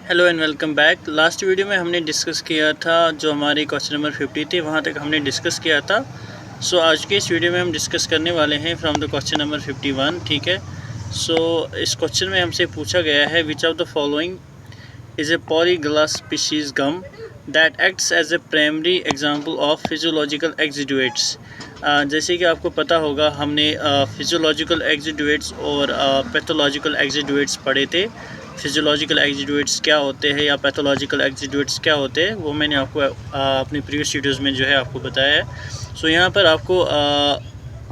Hello and welcome back. Last video में हमने discuss किया था जो हमारी क्वेश्चन नंबर 50 थी, वहाँ तक हमने डिस्कस किया था। सो आज के इस वीडियो में हम डिस्कस करने वाले हैं फ्रॉम द क्वेश्चन नंबर 51। ठीक है। सो इस क्वेश्चन में हमसे पूछा गया है which of the following is a polyglass species gum that acts as a primary example of physiological exudates। जैसे कि आपको पता होगा हमने फिजियोलॉजिकल एक्जिडुएट्स और पैथोलॉजिकल एक्जिडुएट्स पढ़े थे। फिजियोलॉजिकल एक्जिडुएट्स क्या होते हैं या पैथोलॉजिकल एक्जिडुएट्स क्या होते हैं वो मैंने आपको अपनी प्रीवियस वीडियोज़ में जो है आपको बताया है। सो यहाँ पर आपको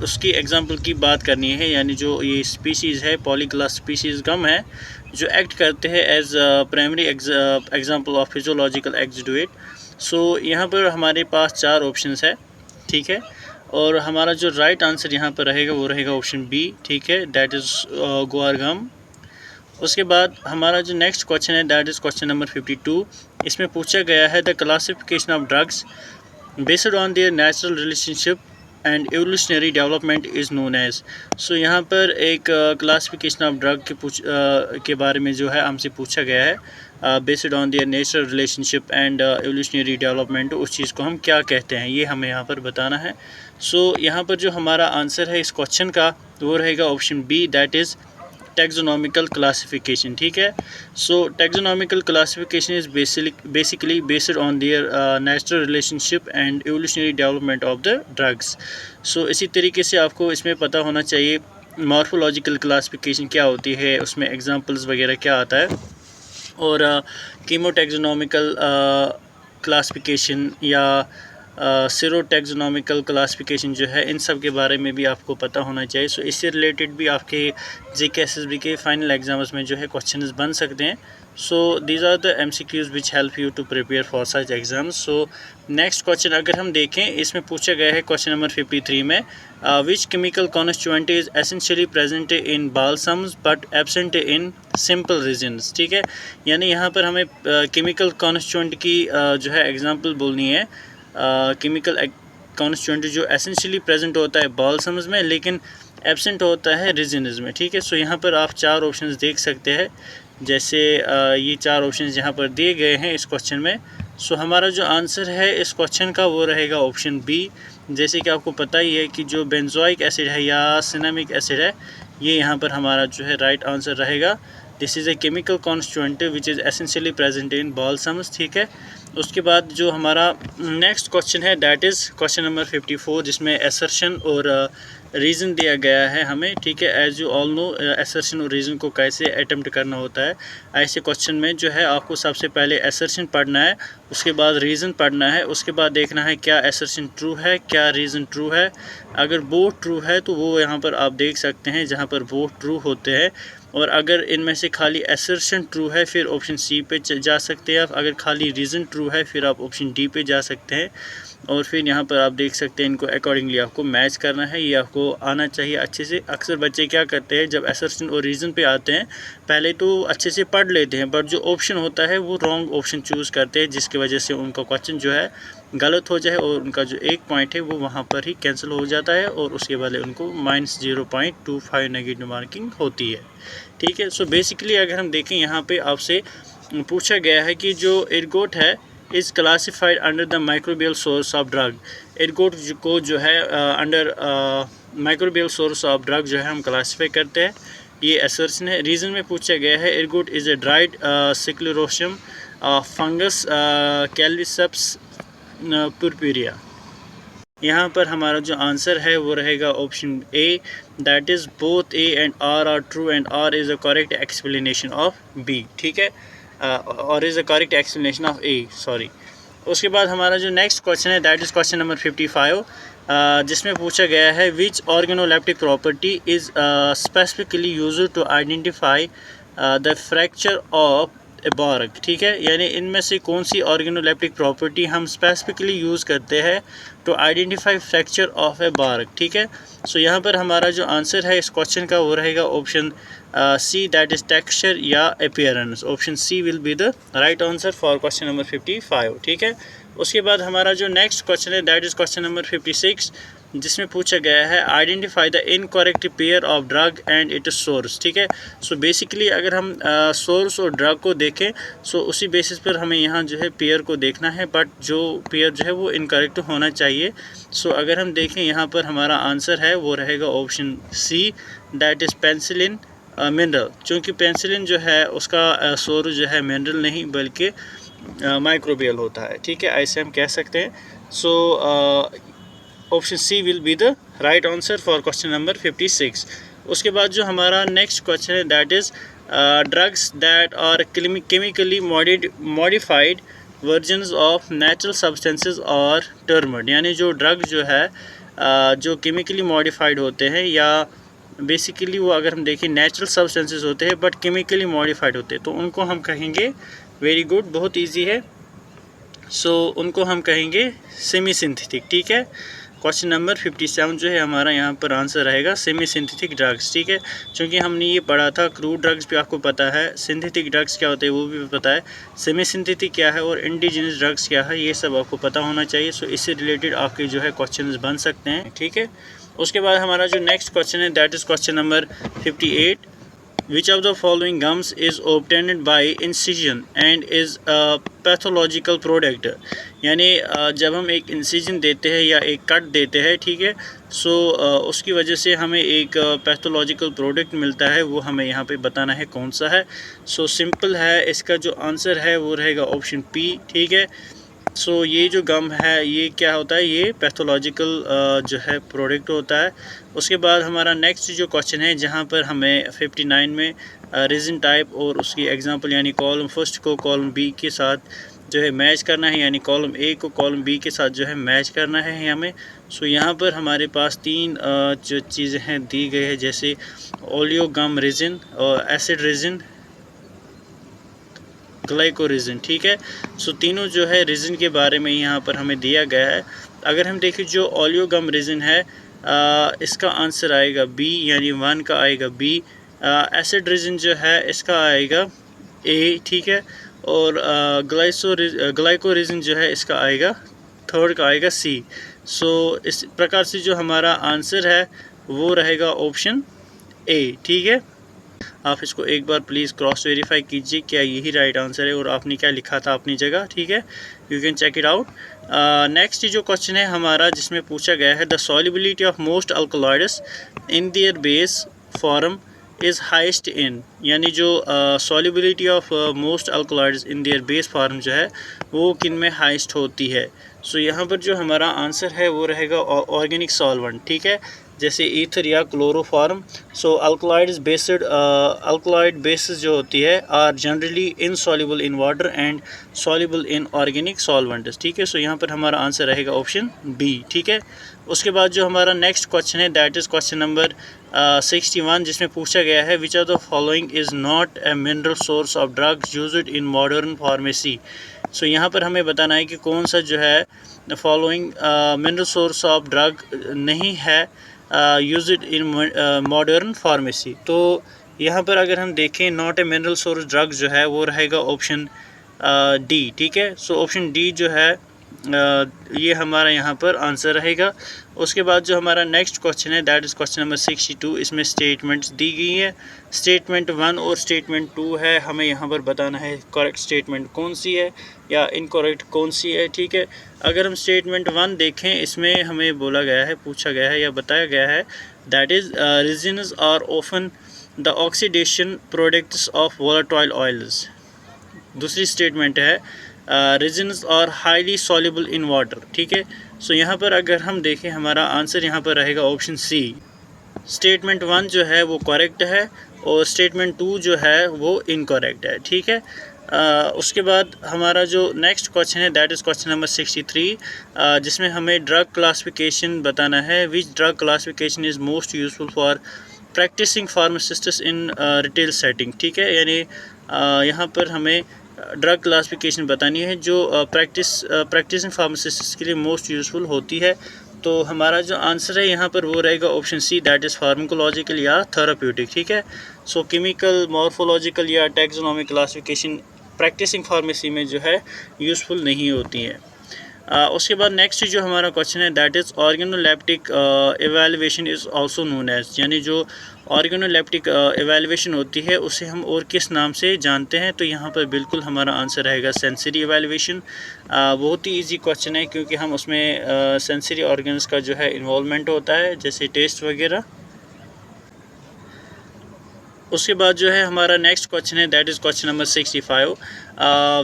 उसकी एग्जांपल की बात करनी है, यानी जो ये स्पीसीज़ है पॉलीग्लास स्पीसीज़ गम है जो एक्ट करते हैं as primary example of physiological exudate. So यहाँ पर हमारे पास 4 ऑप्शंस है। ठीक है। और हमारा जो राइट आंसर यहाँ पर रहेगा वो रहेगा ऑप्शन बी। ठीक है, दैट इज़ गुआर गम। उसके बाद हमारा जो नेक्स्ट क्वेश्चन है दैट इज़ क्वेश्चन नंबर 52। इसमें पूछा गया है the classification of drugs based on their natural relationship and evolutionary development is known as. So यहाँ पर एक क्लासिफिकेशन ऑफ ड्रग के बारे में जो है हमसे पूछा गया है based on their natural relationship and evolutionary development. उस चीज़ को हम क्या कहते हैं ये हमें यहाँ पर बताना है। सो यहाँ पर जो हमारा आंसर है इस क्वेश्चन का वो रहेगा option B, that is taxonomical classification. ठीक है। So taxonomical classification is basically based on their natural relationship and evolutionary development of the drugs. So इसी तरीके से आपको इसमें पता होना चाहिए मॉर्फोलॉजिकल क्लासिफिकेशन क्या होती है, उसमें एग्जांपल्स वगैरह क्या आता है, और कीमोटैक्सोनॉमिकल क्लासिफिकेशन या सीरोटैक्सोनॉमिकल क्लासिफिकेशन जो है इन सब के बारे में भी आपको पता होना चाहिए। सो इससे रिलेटेड भी आपके जीके एसएसबी के फाइनल एग्जाम्स में जो है क्वेश्चंस बन सकते हैं। So these are the MCQs which help you to prepare for such exams. So next question अगर हम देखें इसमें पूछा गया है क्वेश्चन नंबर 53 में which chemical constituent is essentially present in balsams but absent in simple resins. ठीक है, यानी यहाँ पर हमें केमिकल कॉन्स्टिट्यूएंट की जो है एग्जांपल बोलनी है। केमिकल कॉन्स्टिट्यूएंट जो एसेंशियली प्रेजेंट होता है बाल्सम्स में लेकिन एब्सेंट होता है रिजिन्स में। ठीक है। सो यहाँ पर आप 4 ऑप्शंस देख सकते हैं, जैसे ये 4 ऑप्शंस यहाँ पर दिए गए हैं इस क्वेश्चन में। सो हमारा जो आंसर है इस क्वेश्चन का वो रहेगा ऑप्शन बी। जैसे कि आपको पता ही है कि जो बेंजोइक एसिड है या सिनेमिक एसिड है ये यहाँ पर हमारा जो है राइट आंसर रहेगा। This is a chemical constituent which is essentially present in balsams. ठीक है। उसके बाद जो हमारा नेक्स्ट क्वेश्चन है दैट इज़ क्वेश्चन नंबर 54 जिसमें असर्शन और रीज़न दिया गया है हमें। ठीक है, as you all know assertion और रीज़न को कैसे अटेम्प्ट करना होता है। ऐसे क्वेश्चन में जो है आपको सबसे पहले असर्शन पढ़ना है, उसके बाद रीज़न पढ़ना है, उसके बाद देखना है क्या असर्शन ट्रू है क्या रीज़न ट्रू है। अगर बोथ ट्रू है तो वो यहाँ पर आप देख सकते हैं जहाँ पर बोथ ट्रू होते हैं, और अगर इनमें से खाली असर्शन ट्रू है फिर ऑप्शन सी पे जा सकते हैं आप। अगर खाली रीज़न ट्रू है फिर आप ऑप्शन डी पे जा सकते हैं, और फिर यहाँ पर आप देख सकते हैं इनको अकॉर्डिंगली आपको मैच करना है। ये आपको आना चाहिए अच्छे से। अक्सर बच्चे क्या करते हैं जब असर्शन और रीज़न पे आते हैं पहले तो अच्छे से पढ़ लेते हैं, बट जो ऑप्शन होता है वो रॉन्ग ऑप्शन चूज़ करते हैं जिसकी वजह से उनका क्वेश्चन जो है गलत हो जाए और उनका जो एक पॉइंट है वो वहाँ पर ही कैंसिल हो जाता है और उसके बाद उनको -0.25 नेगेटिव मार्किंग होती है। ठीक है। सो बेसिकली अगर हम देखें यहाँ पे आपसे पूछा गया है कि जो एर्गोट है is classified under the microbial source of drug. Ergot को जो है under microbial source of drug जो है हम क्लासीफाई करते हैं। ये असर्शन है। रीज़न में पूछा गया है ergot is a dried sclerotium fungus Claviceps purpurea. यहाँ पर हमारा जो आंसर है वो रहेगा option A, that is both A and R true and R is a correct explanation of B. ठीक है, और is a correct explanation of A, sorry. उसके बाद हमारा जो नेक्स्ट क्वेश्चन है दैट इज़ क्वेश्चन नंबर 55 जिसमें पूछा गया है which organoleptic property is specifically used to identify the fracture of a bark. ठीक है, यानी इनमें से कौन सी ऑर्गेनोलेप्टिक प्रॉपर्टी हम स्पेसिफिकली यूज़ करते हैं to identify fracture of a bark. ठीक है। सो यहाँ पर हमारा जो आंसर है इस क्वेश्चन का वो रहेगा option C that is texture या appearance. Option C will be the right answer for question number 55, ठीक है। उसके बाद हमारा जो नेक्स्ट क्वेश्चन है दैट इज़ क्वेश्चन नंबर 56, जिसमें पूछा गया है identify the incorrect pair of drug and its source, ठीक है। सो बेसिकली अगर हम सोर्स और ड्रग को देखें, सो उसी बेसिस पर हमें यहाँ जो है पेयर को देखना है, बट जो पेयर जो है वो इनकरेक्ट होना चाहिए। सो अगर हम देखें यहाँ पर हमारा आंसर है वो रहेगा option C that is penicillin mineral, क्योंकि पेंसिलिन जो है उसका सोर्स जो है मिनरल नहीं बल्कि माइक्रोबियल होता है, ठीक है, ऐसे हम कह सकते हैं। So option C will be the right answer for question number 56। उसके बाद जो हमारा नेक्स्ट क्वेश्चन है that is drugs that are chemically modified versions of natural substances और टर्मड, यानी जो ड्रग जो है जो केमिकली मॉडिफाइड होते हैं या बेसिकली वो अगर हम देखें नेचुरल सब्सटेंसेस होते हैं बट केमिकली मॉडिफाइड होते हैं, तो उनको हम कहेंगे, वेरी गुड, बहुत इजी है। सो उनको हम कहेंगे सेमी सिंथेटिक, ठीक है। क्वेश्चन नंबर 57 जो है हमारा यहाँ पर आंसर रहेगा सेमी सिंथेटिक ड्रग्स, ठीक है। क्योंकि हमने ये पढ़ा था क्रूड ड्रग्स भी आपको पता है, सिंथेटिक ड्रग्स क्या होते हैं वो भी पता है, सेमी सिंथेटिक क्या है और इंडिजिनस ड्रग्स क्या है, ये सब आपको पता होना चाहिए। सो इससे रिलेटेड आपके जो है क्वेश्चन बन सकते हैं, ठीक है। उसके बाद हमारा जो नेक्स्ट क्वेश्चन है that is question number 58, Which of the following gums is obtained by incision and is a pathological product? यानी जब हम एक इंसिजन देते हैं या एक कट देते हैं, ठीक है, सो उसकी वजह से हमें एक पैथोलॉजिकल प्रोडक्ट मिलता है, वो हमें यहाँ पे बताना है कौन सा है। सो सिंपल है, इसका जो आंसर है वो रहेगा ऑप्शन पी, ठीक है। सो ये जो गम है ये क्या होता है, ये पैथोलॉजिकल जो है प्रोडक्ट होता है। उसके बाद हमारा नेक्स्ट जो क्वेश्चन है जहाँ पर हमें 59 में रीज़न टाइप और उसकी एग्जांपल यानी कॉलम फर्स्ट को कॉलम बी के साथ जो है मैच करना है, यानी कॉलम ए को कॉलम बी के साथ जो है मैच करना है हमें। सो यहाँ पर हमारे पास तीन जो चीज़ें हैं दी गई है, जैसे ओलियो गम रेजिन और एसिड रेजिन, ग्लाइकोरेजिन, ठीक है। सो तीनों जो है रेजिन के बारे में यहाँ पर हमें दिया गया है। अगर हम देखें जो ओलियो गम रेजिन है इसका आंसर आएगा बी, यानी 1 का आएगा बी। एसिड रेजिन जो है इसका आएगा ए, ठीक है। और ग्लाइकोरेजिन जो है इसका आएगा थर्ड का आएगा सी। सो इस प्रकार से जो हमारा आंसर है वो रहेगा ऑप्शन ए, ठीक है। आप इसको एक बार प्लीज़ क्रॉस वेरीफाई कीजिए क्या यही राइट आंसर है और आपने क्या लिखा था अपनी जगह, ठीक है। You can check it out. Next जो क्वेश्चन है हमारा जिसमें पूछा गया है the solubility of most alkaloids in their base form is highest in, यानी जो solubility of most alkaloids in their base form जो है वो किन में हाइस्ट होती है। सो यहाँ पर जो हमारा आंसर है वो रहेगा ऑर्गेनिक सॉल्वेंट, ठीक है, जैसे ईथर या क्लोरोफॉर्म। सो अल्कलॉइड बेसिस जो होती है are generally insoluble in water and soluble in organic solvents, ठीक है। सो यहाँ पर हमारा आंसर रहेगा ऑप्शन बी, ठीक है। उसके बाद जो हमारा नेक्स्ट क्वेश्चन है दैट इज़ क्वेश्चन नंबर 61, जिसमें पूछा गया है which of the following is not a mineral source of drugs used in modern pharmacy. So यहाँ पर हमें बताना है कि कौन सा जो है following mineral source of drug नहीं है यूज्ड इन मॉडर्न फार्मेसी। तो यहाँ पर अगर हम देखें not a mineral source drug जो है वो रहेगा ऑप्शन डी, ठीक है। सो ऑप्शन डी जो है ये हमारा यहाँ पर आंसर रहेगा। उसके बाद जो हमारा नेक्स्ट क्वेश्चन है दैट इज़ क्वेश्चन नंबर 62, इसमें स्टेटमेंट्स दी गई है। स्टेटमेंट 1 और स्टेटमेंट 2 है, हमें यहाँ पर बताना है करेक्ट स्टेटमेंट कौन सी है या इनकरेक्ट कौन सी है, ठीक है। अगर हम स्टेटमेंट 1 देखें इसमें हमें बोला गया है, पूछा गया है या बताया गया है that is resins are often the oxidation products of volatile oils. दूसरी स्टेटमेंट है resins are highly soluble in water, ठीक है। सो यहाँ पर अगर हम देखें हमारा आंसर यहाँ पर रहेगा ऑप्शन सी। स्टेटमेंट 1 जो है वो करेक्ट है और स्टेटमेंट 2 जो है वो इनकरेक्ट है, ठीक है। उसके बाद हमारा जो नेक्स्ट क्वेश्चन है दैट इज़ क्वेश्चन नंबर 63, जिसमें हमें ड्रग क्लासिफिकेशन बताना है। Which drug classification is most useful for practising pharmacists in retail setting, ठीक है। यानी यहाँ पर हमें ड्रग क्लासिफिकेशन बतानी है जो प्रैक्टिसिंग फार्मासिस्ट के लिए मोस्ट यूज़फुल होती है। तो हमारा जो आंसर है यहाँ पर वो रहेगा option C that is pharmacological या थेराप्यूटिक, ठीक है। सो केमिकल, मॉर्फोलॉजिकल या टैक्सोनॉमिक क्लासिफिकेशन प्रैक्टिसिंग फार्मेसी में जो है यूज़फुल नहीं होती हैं। उसके बाद नेक्स्ट जो हमारा क्वेश्चन है that is organoleptic evaluation is also known as, यानी जो ऑर्गेनोलेप्टिक एवेलुएशन होती है उसे हम और किस नाम से जानते हैं। तो यहाँ पर बिल्कुल हमारा आंसर रहेगा सेंसरी एवेलुएशन। बहुत ही इजी क्वेश्चन है क्योंकि हम उसमें सेंसरी ऑर्गन्स का जो है इन्वॉल्वमेंट होता है, जैसे टेस्ट वगैरह। उसके बाद जो है हमारा नेक्स्ट क्वेश्चन है that is question number 65।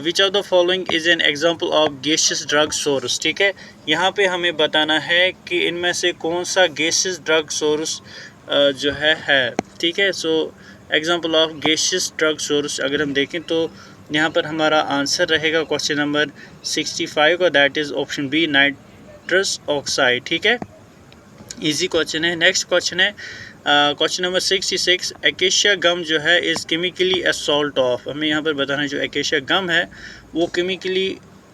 Which of the following is an example of gaseous drug source. ठीक है, यहाँ पे हमें बताना है कि इनमें से कौन सा गैसियस ड्रग सोर्स जो है। ठीक है, so example of gaseous drug source अगर हम देखें तो यहाँ पर हमारा आंसर रहेगा क्वेश्चन नंबर 65 का, that is option B, nitrous oxide. ठीक है, इजी क्वेश्चन है। नेक्स्ट क्वेश्चन है क्वेश्चन नंबर 66। एकेशिया गम जो है is chemically a salt of. हमें यहाँ पर बताना है जो एकेशिया गम है वो केमिकली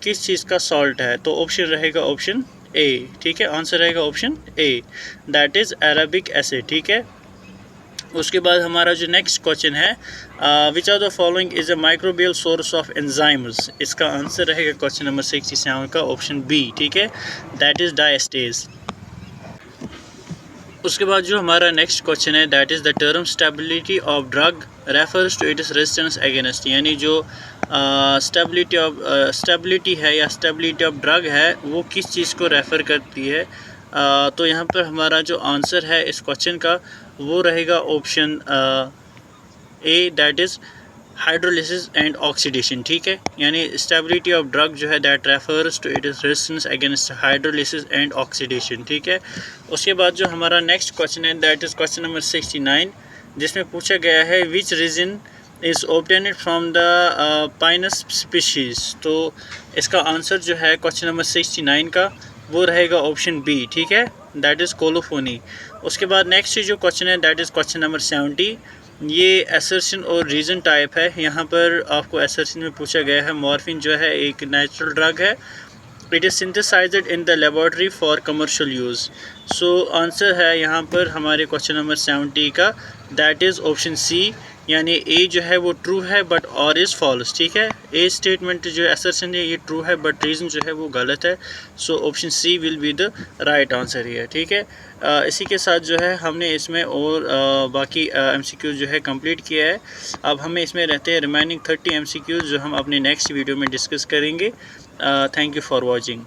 किस चीज़ का सॉल्ट है। तो ऑप्शन रहेगा ऑप्शन ए। ठीक है, आंसर रहेगा option A, that is Arabic acid. ठीक है, उसके बाद हमारा जो नेक्स्ट क्वेश्चन है which are the following is a microbial source of enzymes. इसका आंसर रहेगा क्वेश्चन नंबर 67 का ऑप्शन बी। ठीक है, दैट इज़ डायस्टेज। उसके बाद जो हमारा नेक्स्ट क्वेश्चन है that is the term stability of drug refers to its resistance against, यानी जो स्टेबिलिटी है या स्टेबिलिटी ऑफ ड्रग है वो किस चीज़ को रेफ़र करती है। तो यहाँ पर हमारा जो आंसर है इस क्वेश्चन का वो रहेगा option A, that is hydrolysis and oxidation. ठीक है, यानी स्टेबिलिटी ऑफ ड्रग जो है that refers to it is resistance against hydrolysis and oxidation. ठीक है, उसके बाद जो हमारा नेक्स्ट क्वेश्चन है दैट इज़ क्वेश्चन नंबर 69, जिसमें पूछा गया है which resin is obtained from the pinus species. तो इसका आंसर जो है क्वेश्चन नंबर 69 का वो रहेगा ऑप्शन बी। ठीक है, दैट इज़ कोलोफोनी। उसके बाद नेक्स्ट जो क्वेश्चन है दैट इज़ क्वेश्चन नंबर 70। ये असर्शन और रीज़न टाइप है। यहाँ पर आपको असर्शन में पूछा गया है मॉर्फिन जो है एक नेचुरल ड्रग है, it is synthesised in the laboratory for commercial use. So answer है यहाँ पर हमारे क्वेश्चन नंबर 70 का दैट इज़ ऑप्शन सी, यानी ए जो है वो ट्रू है बट और इज़ फॉल्स। ठीक है, ए स्टेटमेंट जो असर्शन है ये ट्रू है बट रीज़न जो है वो गलत है। So option C will be the right answer है। ठीक है, इसी के साथ जो है हमने इसमें और बाकी MCQ जो है कंप्लीट किया है। अब हमें इसमें रहते हैं रिमेनिंग 30 MCQ जो हम अपने नेक्स्ट वीडियो में डिस्कस करेंगे। Thank you for watching.